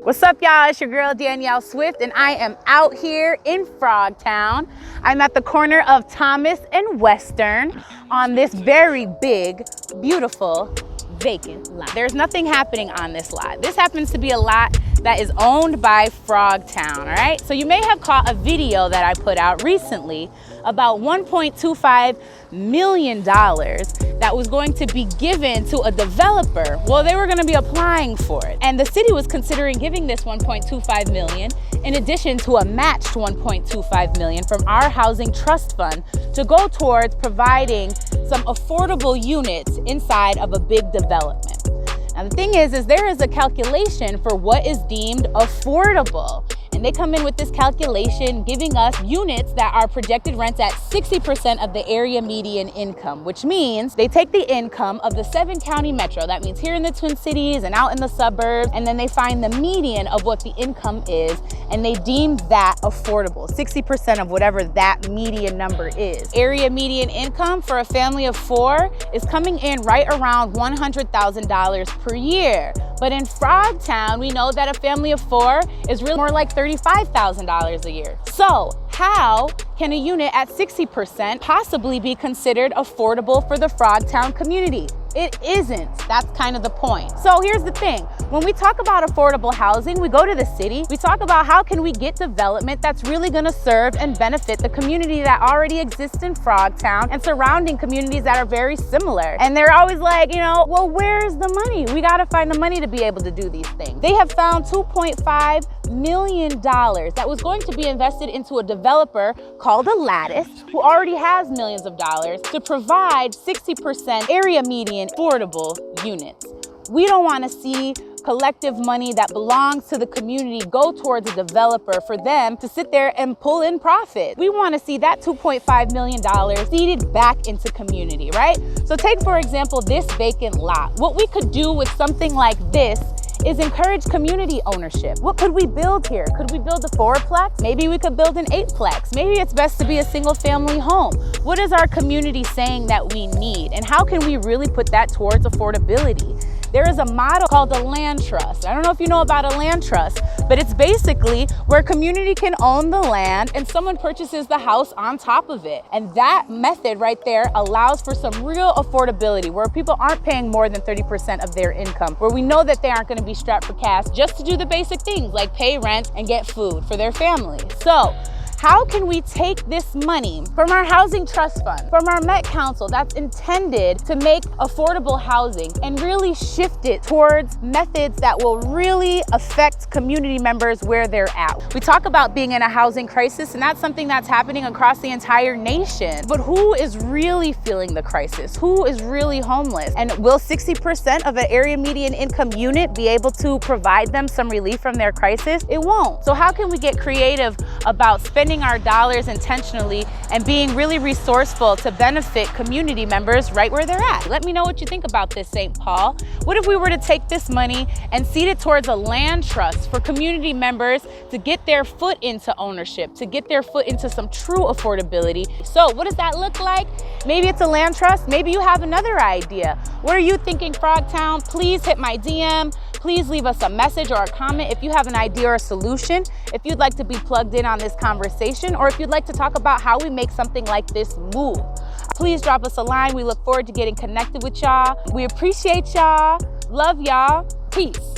What's up, y'all? It's your girl Danielle Swift, and I am out here in Frogtown. I'm at the corner of Thomas and Western on this very big, beautiful, vacant lot. There's nothing happening on this lot. This happens to be a lot that is owned by Frogtown, all right? So you may have caught a video that I put out recently about $1.25 million that was going to be given to a developer. Well, they were gonna be applying for it. And the city was considering giving this $1.25 million in addition to a matched $1.25 million from our housing trust fund to go towards providing some affordable units inside of a big development. Now the thing is there is a calculation for what is deemed affordable. And they come in with this calculation giving us units that are projected rents at 60% of the area median income, which means they take the income of the 7-county metro, that means here in the Twin Cities and out in the suburbs, and then they find the median of what the income is, and they deem that affordable, 60% of whatever that median number is. Area median income for a family of 4 is coming in right around $100,000 per year. But in Frogtown, we know that a family of 4 is really more like $35,000 a year. So how can a unit at 60% possibly be considered affordable for the Frogtown community? It isn't. That's kind of the point. So here's the thing. When we talk about affordable housing, we go to the city, we talk about how can we get development that's really gonna serve and benefit the community that already exists in Frogtown and surrounding communities that are very similar. And they're always like, well, where's the money? We gotta find the money to be able to do these things. They have found $2.5 million that was going to be invested into a developer called Alatus, who already has millions of dollars to provide 60% area median affordable units. We don't want to see collective money that belongs to the community go towards a developer for them to sit there and pull in profit. We want to see that $2.5 million seeded back into community, right? So take, for example, this vacant lot. What we could do with something like this is encourage community ownership. What could we build here? Could we build a 4-plex? Maybe we could build an 8-plex. Maybe it's best to be a single-family home. What is our community saying that we need? And how can we really put that towards affordability? There is a model called a land trust. I don't know if you know about a land trust, but it's basically where community can own the land and someone purchases the house on top of it. And that method right there allows for some real affordability where people aren't paying more than 30% of their income, where we know that they aren't gonna be strapped for cash just to do the basic things like pay rent and get food for their family. So, how can we take this money from our housing trust fund, from our Met Council that's intended to make affordable housing and really shift it towards methods that will really affect community members where they're at? We talk about being in a housing crisis, and that's something that's happening across the entire nation. But who is really feeling the crisis? Who is really homeless? And will 60% of an area median income unit be able to provide them some relief from their crisis? It won't. So how can we get creative about spending our dollars intentionally and being really resourceful to benefit community members right where they're at? Let me know what you think about this, St. Paul. What if we were to take this money and seed it towards a land trust for community members to get their foot into ownership, to get their foot into some true affordability? So what does that look like? Maybe it's a land trust. Maybe you have another idea. What are you thinking, Frogtown? Please hit my DM. Please leave us a message or a comment if you have an idea or a solution, if you'd like to be plugged in on this conversation, or if you'd like to talk about how we make something like this move. Please drop us a line. We look forward to getting connected with y'all. We appreciate y'all. Love y'all. Peace.